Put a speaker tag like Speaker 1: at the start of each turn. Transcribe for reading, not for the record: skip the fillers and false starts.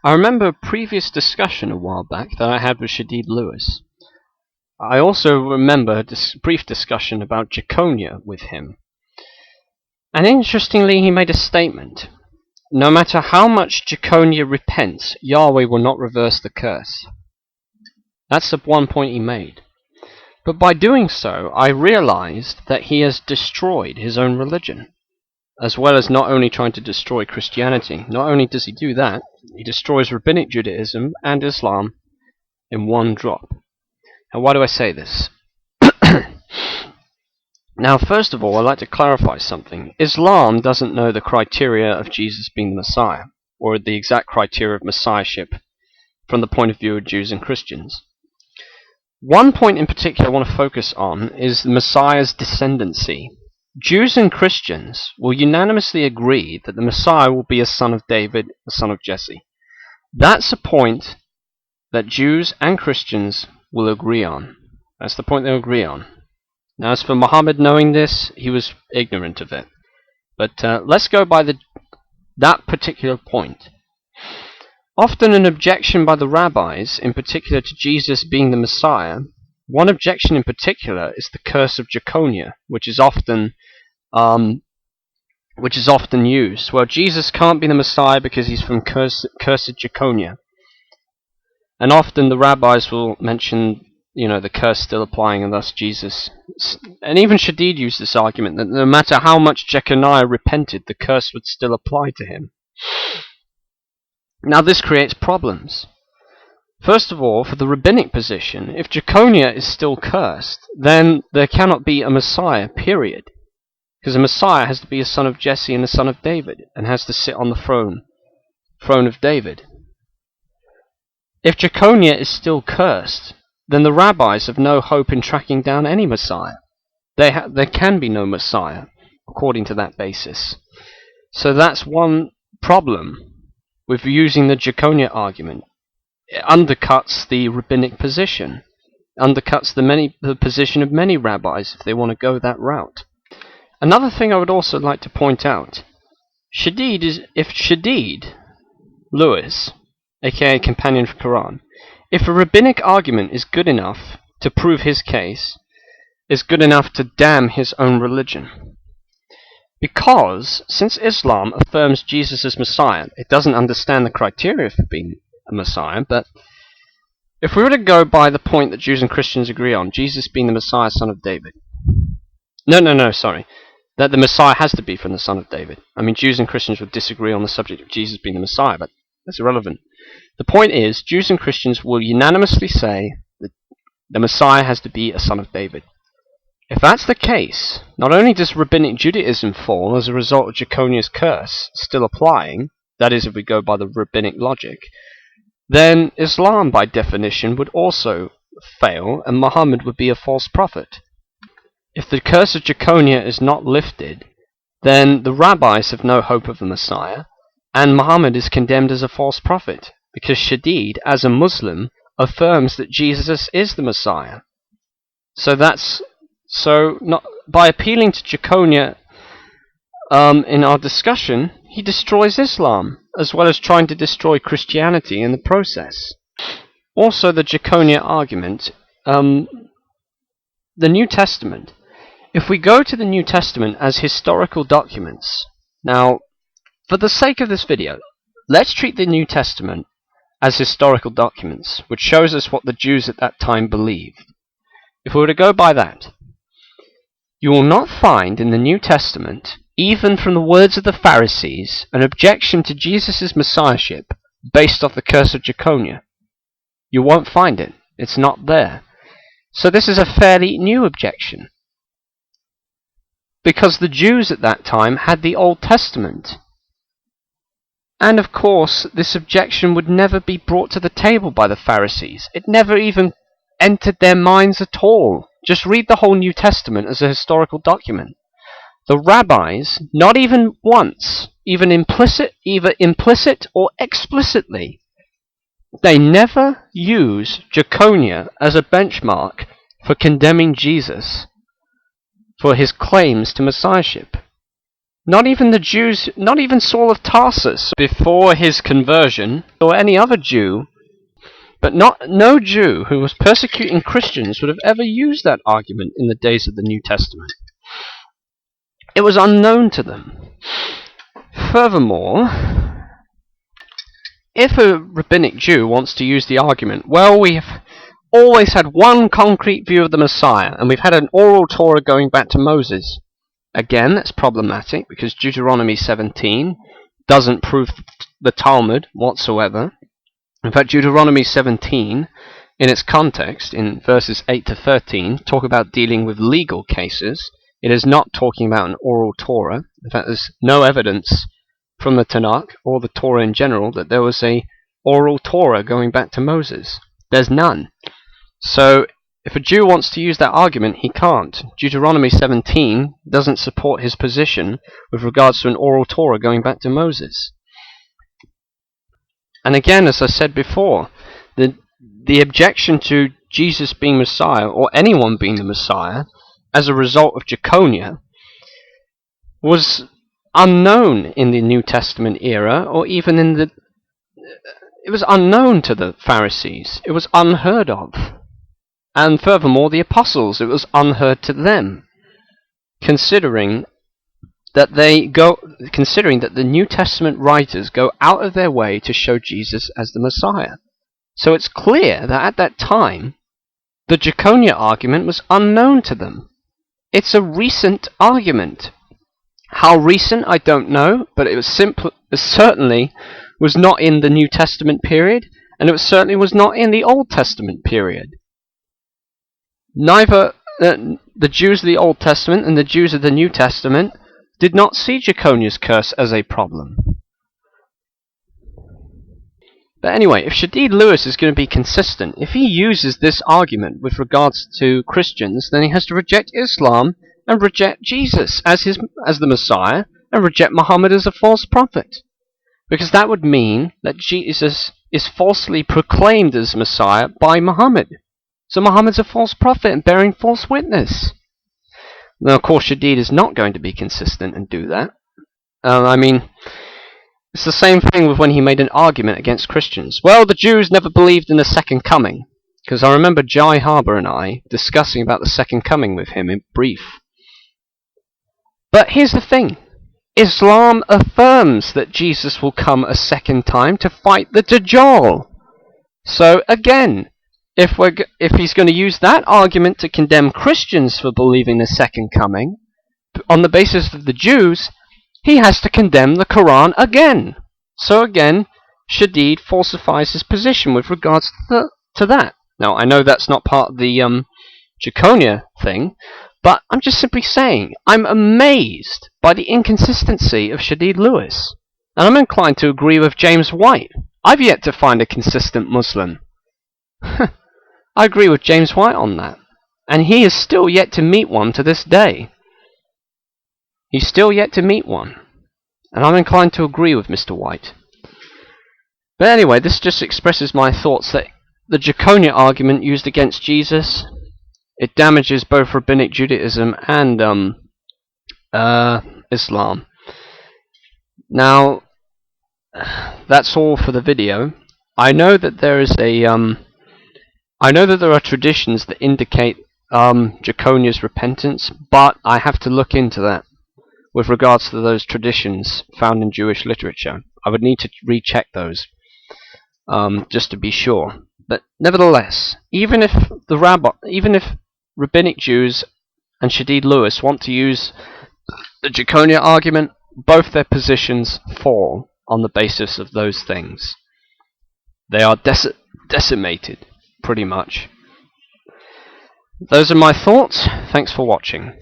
Speaker 1: I remember a previous discussion a while back that I had with Shadid Lewis. I also remember a brief discussion about Jeconiah with him. And interestingly, he made a statement. No matter how much Jeconiah repents, Yahweh will not reverse the curse. That's the one point he made. But by doing so, I realized that he has destroyed his own religion, as well as not only trying to destroy Christianity. Not only does he do that, he destroys Rabbinic Judaism and Islam in one drop. Now, why do I say this? Now, first of all, I'd like to clarify something. Islam doesn't know the criteria of Jesus being the Messiah, or the exact criteria of Messiahship from the point of view of Jews and Christians. One point in particular I want to focus on is the Messiah's descendancy. Jews and Christians will unanimously agree that the Messiah will be a son of David, a son of Jesse. That's a point that Jews and Christians will agree on. That's the point they'll agree on. Now, as for Muhammad knowing this, he was ignorant of it. But let's go by that particular point. Often an objection by the rabbis, in particular to Jesus being the Messiah, one objection in particular is the curse of Jeconiah, which is often used. Well, Jesus can't be the Messiah because he's from cursed Jeconiah. And often the rabbis will mention, the curse still applying, and thus Jesus. And even Shadid used this argument that no matter how much Jeconiah repented, the curse would still apply to him. Now, this creates problems. First of all, for the rabbinic position, if Jeconiah is still cursed, then there cannot be a Messiah, period. Because a Messiah has to be a son of Jesse and a son of David, and has to sit on the throne of David. If Jeconiah is still cursed, then the rabbis have no hope in tracking down any Messiah. There can be no Messiah, according to that basis. So that's one problem with using the Jeconiah argument. It undercuts the rabbinic position, undercuts the position of many rabbis if they want to go that route. Another thing I would also like to point out, if Shadid Lewis, aka Companion for Quran, if a rabbinic argument is good enough to prove his case, is good enough to damn his own religion. Because, since Islam affirms Jesus as Messiah, it doesn't understand the criteria for being a Messiah, but if we were to go by the point that Jews and Christians agree on, Jesus being the Messiah, son of David. That the Messiah has to be from the son of David. I mean, Jews and Christians would disagree on the subject of Jesus being the Messiah, but that's irrelevant. The point is, Jews and Christians will unanimously say that the Messiah has to be a son of David. If that's the case, not only does Rabbinic Judaism fall as a result of Jeconiah's curse still applying, that is if we go by the Rabbinic logic, then Islam by definition would also fail and Muhammad would be a false prophet. If the curse of Jeconiah is not lifted, then the rabbis have no hope of the Messiah, and Muhammad is condemned as a false prophet, because Shadid, as a Muslim, affirms that Jesus is the Messiah. By appealing to Jeconiah in our discussion, he destroys Islam, as well as trying to destroy Christianity in the process. Also, the Jeconiah argument, the New Testament. If we go to the New Testament as historical documents, now, for the sake of this video, let's treat the New Testament as historical documents, which shows us what the Jews at that time believed. If we were to go by that, you will not find in the New Testament, even from the words of the Pharisees, an objection to Jesus' messiahship based off the curse of Jeconiah. You won't find it. It's not there. So this is a fairly new objection, because the Jews at that time had the Old Testament. And of course, this objection would never be brought to the table by the Pharisees. It never even entered their minds at all. Just read the whole New Testament as a historical document. The rabbis, not even once, either implicit or explicitly, they never use Jeconiah as a benchmark for condemning Jesus for his claims to messiahship. Not even the Jews, not even Saul of Tarsus before his conversion, or any other Jew, but no Jew who was persecuting Christians would have ever used that argument in the days of the New Testament. It was unknown to them. Furthermore, if a rabbinic Jew wants to use the argument, well, we have always had one concrete view of the Messiah, and we've had an oral Torah going back to Moses. Again, that's problematic, because Deuteronomy 17 doesn't prove the Talmud whatsoever. In fact, Deuteronomy 17, in its context, in verses 8 to 13, talk about dealing with legal cases. It is not talking about an oral Torah. In fact, there's no evidence from the Tanakh, or the Torah in general, that there was a oral Torah going back to Moses. There's none. So, if a Jew wants to use that argument, he can't. Deuteronomy 17 doesn't support his position with regards to an oral Torah going back to Moses. And again, as I said before, the objection to Jesus being Messiah, or anyone being the Messiah, as a result of Jeconiah, was unknown in the New Testament era, or even it was unknown to the Pharisees. It was unheard of. And furthermore, the apostles, it was unheard to them, considering that the New Testament writers go out of their way to show Jesus as the Messiah. So it's clear that at that time, the Jeconiah argument was unknown to them. It's a recent argument. How recent, I don't know, but it certainly was not in the New Testament period, and it certainly was not in the Old Testament period. Neither the Jews of the Old Testament and the Jews of the New Testament did not see Jeconiah's curse as a problem. But anyway, if Shadid Lewis is going to be consistent, if he uses this argument with regards to Christians, then he has to reject Islam and reject Jesus as the Messiah, and reject Muhammad as a false prophet. Because that would mean that Jesus is falsely proclaimed as Messiah by Muhammad. So Muhammad's a false prophet and bearing false witness. Now, of course, Shadid is not going to be consistent and do that. It's the same thing with when he made an argument against Christians. Well, the Jews never believed in the second coming. Because I remember Jai Harbour and I discussing about the second coming with him in brief. But here's the thing. Islam affirms that Jesus will come a second time to fight the Dajjal. So again, if he's going to use that argument to condemn Christians for believing the second coming, on the basis of the Jews, he has to condemn the Quran again. So again, Shadid falsifies his position with regards to that. Now, I know that's not part of the Jeconiah thing, but I'm just simply saying, I'm amazed by the inconsistency of Shadid Lewis. And I'm inclined to agree with James White. I've yet to find a consistent Muslim. I agree with James White on that. And he is still yet to meet one to this day. He's still yet to meet one. And I'm inclined to agree with Mr. White. But anyway, this just expresses my thoughts that the Jeconiah argument used against Jesus, it damages both Rabbinic Judaism and Islam. Now, that's all for the video. I know that there are traditions that indicate Jeconiah's repentance, but I have to look into that with regards to those traditions found in Jewish literature. I would need to recheck those just to be sure. But nevertheless, even if Rabbinic Jews and Shadid Lewis want to use the Jeconiah argument, both their positions fall on the basis of those things. They are decimated, pretty much. Those are my thoughts. Thanks for watching.